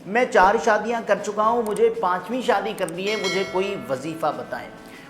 میں 4 شادیاں کر چکا ہوں، مجھے 5ویں شادی کرنی ہے، مجھے کوئی وظیفہ بتائیں۔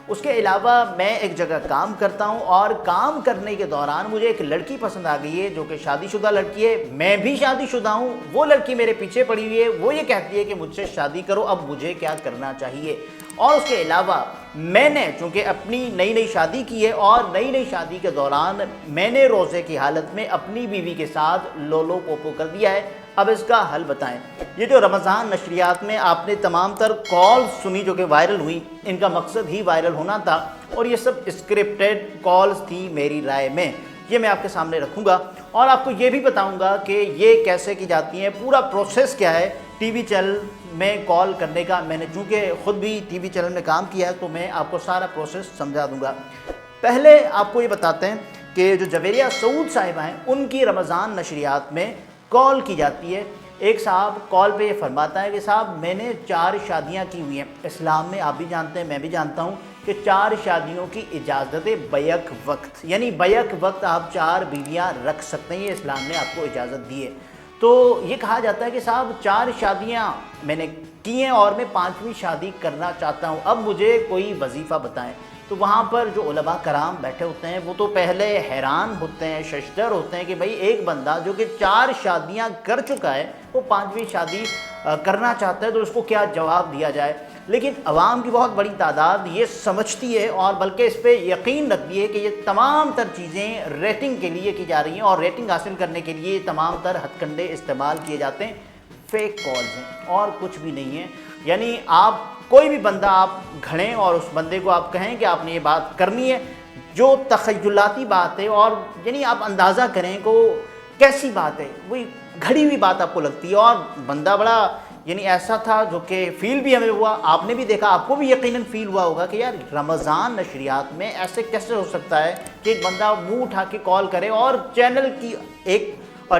اس کے علاوہ میں ایک جگہ کام کرتا ہوں اور کام کرنے کے دوران مجھے ایک لڑکی پسند آ گئی ہے جو کہ شادی شدہ لڑکی ہے، میں بھی شادی شدہ ہوں، وہ لڑکی میرے پیچھے پڑی ہوئی ہے، وہ یہ کہتی ہے کہ مجھ سے شادی کرو، اب مجھے کیا کرنا چاہیے؟ اور اس کے علاوہ میں نے چونکہ اپنی نئی شادی کی ہے اور نئی شادی کے دوران میں نے روزے کی حالت میں اپنی بیوی کے ساتھ لولو پوپو کر دیا ہے، اب اس کا حل بتائیں۔ یہ جو رمضان نشریات میں آپ نے تمام تر کالز سنی جو کہ وائرل ہوئی، ان کا مقصد ہی وائرل ہونا تھا اور یہ سب اسکرپٹڈ کالز تھی میری رائے میں، یہ میں آپ کے سامنے رکھوں گا اور آپ کو یہ بھی بتاؤں گا کہ یہ کیسے کی جاتی ہیں، پورا پروسیس کیا ہے ٹی وی چینل میں کال کرنے کا۔ میں نے چونکہ خود بھی ٹی وی چینل میں کام کیا ہے تو میں آپ کو سارا پروسیس سمجھا دوں گا۔ پہلے آپ کو یہ بتاتے ہیں کہ جو جویریہ سعود صاحبہ ہیں ان کی رمضان نشریات میں کال کی جاتی ہے۔ ایک صاحب کال پہ یہ فرماتا ہے کہ صاحب میں نے 4 شادیاں کی ہوئی ہیں، اسلام میں آپ بھی جانتے ہیں میں بھی جانتا ہوں کہ 4 شادیوں کی اجازت بیک وقت، یعنی بیک وقت آپ 4 بیویاں رکھ سکتے ہیں، یہ اسلام نے آپ کو اجازت دی ہے۔ تو یہ کہا جاتا ہے کہ صاحب 4 شادیاں میں نے کی ہیں اور میں 5ویں شادی کرنا چاہتا ہوں، اب مجھے کوئی وظیفہ بتائیں۔ تو وہاں پر جو علماء کرام بیٹھے ہوتے ہیں وہ تو پہلے حیران ہوتے ہیں، ششدر ہوتے ہیں کہ بھئی ایک بندہ جو کہ 4 شادیاں کر چکا ہے وہ 5ویں شادی کرنا چاہتا ہے تو اس کو کیا جواب دیا جائے۔ لیکن عوام کی بہت بڑی تعداد یہ سمجھتی ہے اور بلکہ اس پہ یقین رکھتی ہے کہ یہ تمام تر چیزیں ریٹنگ کے لیے کی جا رہی ہیں اور ریٹنگ حاصل کرنے کے لیے تمام تر ہتھ کنڈے استعمال کیے جاتے ہیں، فیک کالز ہیں اور کچھ بھی نہیں ہے۔ یعنی آپ کوئی بھی بندہ آپ گھڑیں اور اس بندے کو آپ کہیں کہ آپ نے یہ بات کرنی ہے، جو تخیلاتی بات ہے اور یعنی آپ اندازہ کریں کہ کیسی بات ہے، وہی گھڑی ہوئی بات آپ کو لگتی ہے اور بندہ بڑا یعنی ایسا تھا جو کہ فیل بھی ہمیں ہوا، آپ نے بھی دیکھا، آپ کو بھی یقیناً فیل ہوا ہوگا کہ یار رمضان نشریات میں ایسے کیسے ہو سکتا ہے کہ ایک بندہ منہ اٹھا کے کال کرے۔ اور چینل کی ایک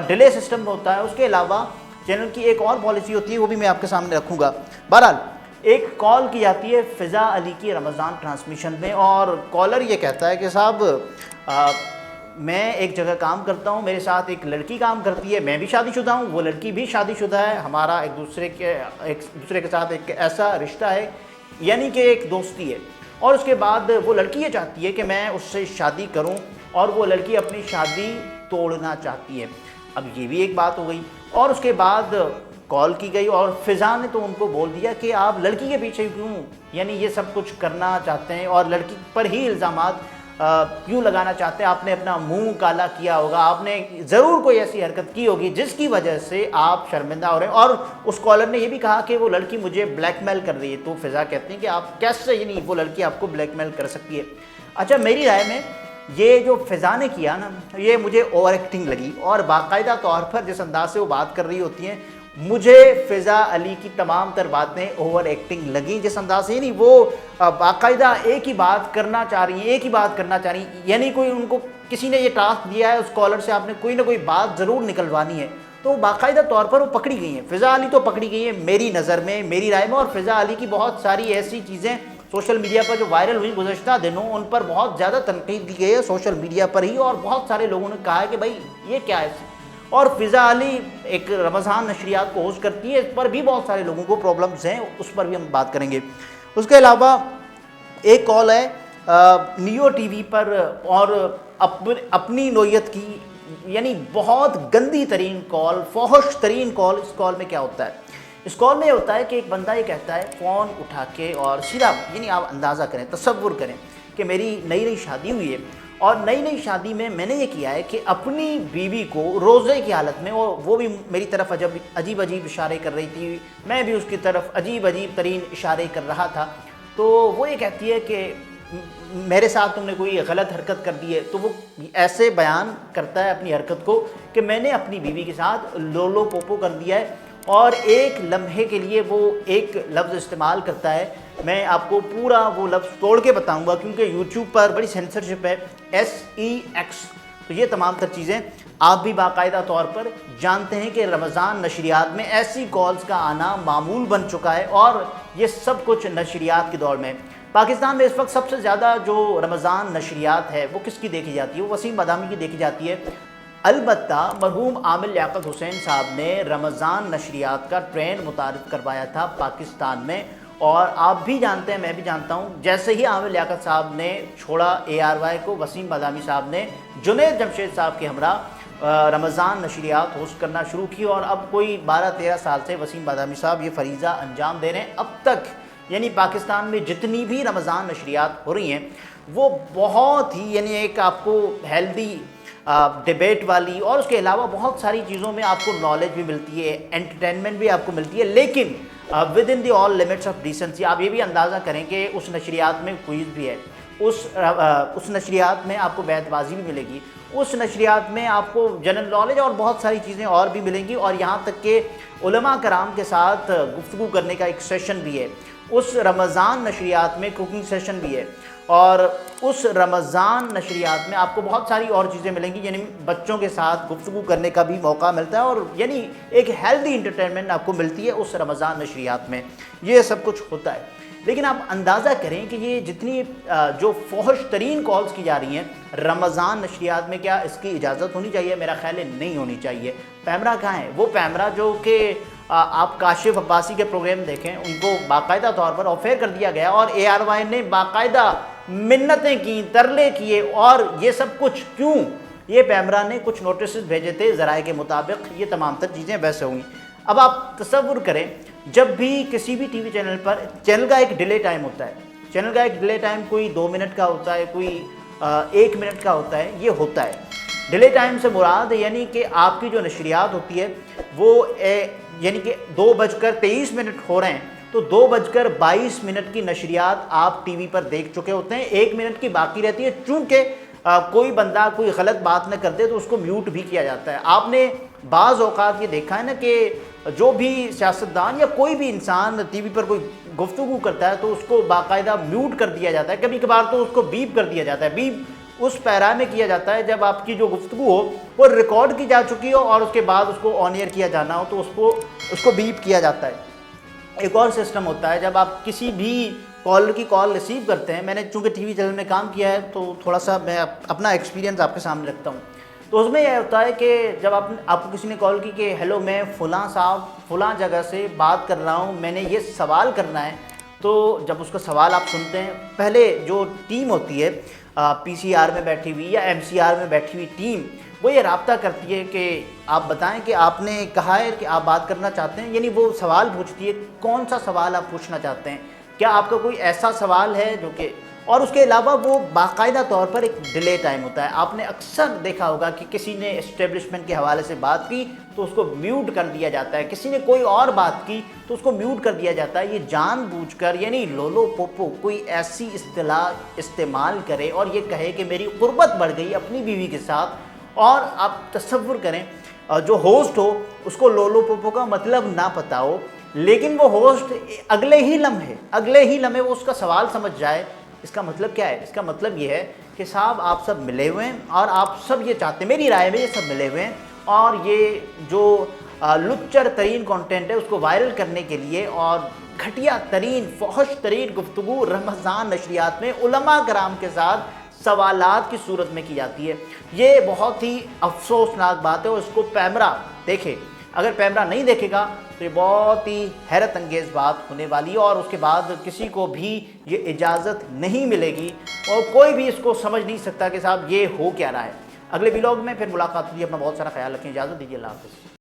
ڈیلے سسٹم ہوتا ہے، اس کے علاوہ چینل کی ایک اور پالیسی ہوتی ہے، وہ بھی میں آپ کے سامنے رکھوں گا۔ بہرحال ایک کال کی جاتی ہے فضا علی کی رمضان ٹرانسمیشن میں اور کالر یہ کہتا ہے کہ صاحب میں ایک جگہ کام کرتا ہوں، میرے ساتھ ایک لڑکی کام کرتی ہے، میں بھی شادی شدہ ہوں، وہ لڑکی بھی شادی شدہ ہے، ہمارا ایک دوسرے کے ساتھ ایک ایسا رشتہ ہے یعنی کہ ایک دوستی ہے۔ اور اس کے بعد وہ لڑکی یہ چاہتی ہے کہ میں اس سے شادی کروں اور وہ لڑکی اپنی شادی توڑنا چاہتی ہے۔ اب یہ بھی ایک بات ہو گئی اور اس کے بعد کال کی گئی اور فضا نے تو ان کو بول دیا کہ آپ لڑکی کے پیچھے کیوں یعنی یہ سب کچھ کرنا چاہتے ہیں اور لڑکی پر ہی الزامات کیوں لگانا چاہتے ہیں، آپ نے اپنا منہ کالا کیا ہوگا، آپ نے ضرور کوئی ایسی حرکت کی ہوگی جس کی وجہ سے آپ شرمندہ ہو رہے ہیں۔ اور اس کالر نے یہ بھی کہا کہ وہ لڑکی مجھے بلیک میل کر رہی ہے۔ تو فضا کہتے ہیں کہ آپ کیسے یعنی وہ لڑکی آپ کو بلیک میل کر سکتی ہے؟ اچھا میری رائے میں یہ جو فضا نے کیا نا یہ مجھے اوور ایکٹنگ لگی اور باقاعدہ طور پر جس انداز سے وہ بات کر رہی ہوتی ہیں مجھے فضا علی کی تمام تر باتیں اوور ایکٹنگ لگیں، جس انداز سے نہیں وہ باقاعدہ ایک ہی بات کرنا چاہ رہی ہیں، یعنی کوئی ان کو کسی نے یہ ٹاسک دیا ہے اس کالر سے آپ نے کوئی نہ کوئی بات ضرور نکلوانی ہے، تو باقاعدہ طور پر وہ پکڑی گئی ہیں۔ فضا علی تو پکڑی گئی ہیں میری نظر میں، میری رائے میں، اور فضا علی کی بہت ساری ایسی چیزیں سوشل میڈیا پر جو وائرل ہوئی گزشتہ دنوں ان پر بہت زیادہ تنقید دی گئی ہے سوشل میڈیا پر ہی، اور بہت سارے لوگوں نے کہا ہے کہ بھائی یہ کیا ہے۔ اور فضا علی ایک رمضان نشریات کو ہوسٹ کرتی ہے، اس پر بھی بہت سارے لوگوں کو پرابلمز ہیں، اس پر بھی ہم بات کریں گے۔ اس کے علاوہ ایک کال ہے نیو ٹی وی پر اور اپنی نوعیت کی یعنی بہت گندی ترین کال، فحش ترین کال۔ اس کال میں کیا ہوتا ہے؟ اس کال میں یہ ہوتا ہے کہ ایک بندہ یہ کہتا ہے فون اٹھا کے اور سیدھا یعنی آپ اندازہ کریں، تصور کریں کہ میری نئی شادی ہوئی ہے اور نئی شادی میں میں نے یہ کیا ہے کہ اپنی بیوی کو روزے کی حالت میں، وہ بھی میری طرف عجیب اشارے کر رہی تھی، میں بھی اس کی طرف عجیب ترین اشارے کر رہا تھا، تو وہ یہ کہتی ہے کہ میرے ساتھ تم نے کوئی غلط حرکت کر دی ہے۔ تو وہ ایسے بیان کرتا ہے اپنی حرکت کو کہ میں نے اپنی بیوی کے ساتھ لولو پوپو کر دیا ہے، اور ایک لمحے کے لیے وہ ایک لفظ استعمال کرتا ہے، میں آپ کو پورا وہ لفظ توڑ کے بتاؤں گا کیونکہ یوٹیوب پر بڑی سینسرشپ ہے، SEX۔ تو یہ تمام تر چیزیں آپ بھی باقاعدہ طور پر جانتے ہیں کہ رمضان نشریات میں ایسی کالز کا آنا معمول بن چکا ہے، اور یہ سب کچھ نشریات کے دور میں پاکستان میں اس وقت سب سے زیادہ جو رمضان نشریات ہے وہ کس کی دیکھی جاتی ہے؟ وہ وسیم بادامی کی دیکھی جاتی ہے۔ البتہ مرحوم عامر لیاقت حسین صاحب نے رمضان نشریات کا ٹرینڈ متعارف کروایا تھا پاکستان میں، اور آپ بھی جانتے ہیں، میں بھی جانتا ہوں، جیسے ہی عامر لیاقت صاحب نے چھوڑا ARY کو، وسیم بادامی صاحب نے جنید جمشید صاحب کے ہمراہ رمضان نشریات ہوسٹ کرنا شروع کی، اور اب کوئی 12-13 سال سے وسیم بادامی صاحب یہ فریضہ انجام دے رہے ہیں۔ اب تک یعنی پاکستان میں جتنی بھی رمضان نشریات ہو رہی ہیں وہ بہت ہی یعنی ایک آپ کو ہیلدی ڈیبیٹ والی، اور اس کے علاوہ بہت ساری چیزوں میں آپ کو نالج بھی ملتی ہے، انٹرٹینمنٹ بھی آپ کو ملتی ہے، لیکن with in the all limits of decency. آپ یہ بھی اندازہ کریں کہ اس نشریات میں کوئز بھی ہے، اس نشریات میں آپ کو بیت بازی بھی ملے گی، اس نشریات میں آپ کو جنرل نالج اور بہت ساری چیزیں اور بھی ملیں گی، اور یہاں تک کہ علماء کرام کے ساتھ گفتگو کرنے کا ایک سیشن بھی ہے۔ اس رمضان نشریات میں کوکنگ سیشن بھی ہے، اور اس رمضان نشریات میں آپ کو بہت ساری اور چیزیں ملیں گی، یعنی بچوں کے ساتھ گفتگو کرنے کا بھی موقع ملتا ہے، اور یعنی ایک ہیلدی انٹرٹینمنٹ آپ کو ملتی ہے اس رمضان نشریات میں۔ یہ سب کچھ ہوتا ہے، لیکن آپ اندازہ کریں کہ یہ جتنی جو فحش ترین کالز کی جا رہی ہیں رمضان نشریات میں، کیا اس کی اجازت ہونی چاہیے؟ میرا خیال ہے نہیں ہونی چاہیے۔ پیمرا کہاں ہے؟ وہ پیمرا جو کہ آپ کاشف عباسی کے پروگرام دیکھیں، ان کو باقاعدہ طور پر آفیئر کر دیا گیا، اور ARY نے باقاعدہ منتیں کی، ترلے کیے، اور یہ سب کچھ کیوں؟ یہ پیمرا نے کچھ نوٹسز بھیجے تھے ذرائع کے مطابق، یہ تمام تر چیزیں ویسے ہوئیں۔ اب آپ تصور کریں، جب بھی کسی بھی ٹی وی چینل پر چینل کا ایک ڈیلے ٹائم ہوتا ہے، چینل کا ایک ڈیلے ٹائم کوئی 2 منٹ کا ہوتا ہے، کوئی 1 منٹ کا ہوتا ہے، یہ ہوتا ہے ڈیلے ٹائم سے مراد، یعنی کہ آپ کی جو نشریات ہوتی ہے وہ یعنی کہ 2:23 ہو رہے ہیں تو 2:22 کی نشریات آپ ٹی وی پر دیکھ چکے ہوتے ہیں، 1 منٹ کی باقی رہتی ہے، چونکہ کوئی بندہ کوئی غلط بات نہ کر دے تو اس کو میوٹ بھی کیا جاتا ہے۔ آپ نے بعض اوقات یہ دیکھا ہے نا کہ جو بھی سیاستدان یا کوئی بھی انسان ٹی وی پر کوئی گفتگو کرتا ہے تو اس کو باقاعدہ میوٹ کر دیا جاتا ہے، کبھی کبھار تو اس کو بیپ کر دیا جاتا ہے۔ بیپ اس پیرا میں کیا جاتا ہے جب آپ کی جو گفتگو ہو وہ ریکارڈ کی جا چکی ہو اور اس کے بعد اس کو آن ایئر کیا جانا ہو تو اس کو بیپ کیا جاتا ہے۔ ایک اور سسٹم ہوتا ہے جب آپ کسی بھی کالر کی کال ریسیو کرتے ہیں، میں نے چونکہ ٹی وی چینل میں کام کیا ہے تو تھوڑا سا میں اپنا ایکسپیرینس آپ کے سامنے رکھتا ہوں، تو اس میں یہ ہوتا ہے کہ جب آپ کو کسی نے کال کی کہ ہیلو میں فلاں صاحب فلاں جگہ سے بات کر رہا ہوں، میں نے یہ سوال کرنا ہے، تو جب اس کا سوال آپ سنتے ہیں، پہلے جو ٹیم ہوتی ہے PCR میں بیٹھی ہوئی یا MCR میں بیٹھی ہوئی ٹیم، وہ یہ رابطہ کرتی ہے کہ آپ بتائیں کہ آپ نے کہا ہے کہ آپ بات کرنا چاہتے ہیں، یعنی وہ سوال پوچھتی ہے کون سا سوال آپ پوچھنا چاہتے ہیں، کیا آپ کا کوئی ایسا سوال ہے جو کہ، اور اس کے علاوہ وہ باقاعدہ طور پر ایک ڈیلے ٹائم ہوتا ہے۔ آپ نے اکثر دیکھا ہوگا کہ کسی نے اسٹیبلشمنٹ کے حوالے سے بات کی تو اس کو میوٹ کر دیا جاتا ہے، کسی نے کوئی اور بات کی تو اس کو میوٹ کر دیا جاتا ہے۔ یہ جان بوجھ کر یعنی لولو پوپو کوئی ایسی اصطلاح استعمال کرے اور یہ کہے کہ میری قربت بڑھ گئی اپنی بیوی کے ساتھ، اور آپ تصور کریں جو ہوسٹ ہو اس کو لولو پوپو کا مطلب نہ پتہ ہو، لیکن وہ ہوسٹ اگلے ہی لمحے وہ اس کا سوال سمجھ جائے۔ اس کا مطلب کیا ہے؟ اس کا مطلب یہ ہے کہ صاحب آپ سب ملے ہوئے ہیں اور آپ سب یہ چاہتے ہیں، میری رائے میں یہ سب ملے ہوئے ہیں، اور یہ جو لچر ترین کانٹینٹ ہے اس کو وائرل کرنے کے لیے اور گھٹیا ترین فحش ترین گفتگو رمضان نشریات میں علماء کرام کے ساتھ سوالات کی صورت میں کی جاتی ہے۔ یہ بہت ہی افسوسناک بات ہے، اور اس کو پیمرا دیکھے، اگر پیمرا نہیں دیکھے گا تو یہ بہت ہی حیرت انگیز بات ہونے والی ہے، اور اس کے بعد کسی کو بھی یہ اجازت نہیں ملے گی اور کوئی بھی اس کو سمجھ نہیں سکتا کہ صاحب یہ ہو کیا رہا ہے۔ اگلے ولاگ میں پھر ملاقات ہوگی، اپنا بہت سارا خیال رکھیں، اجازت دیجیے، اللہ حافظ۔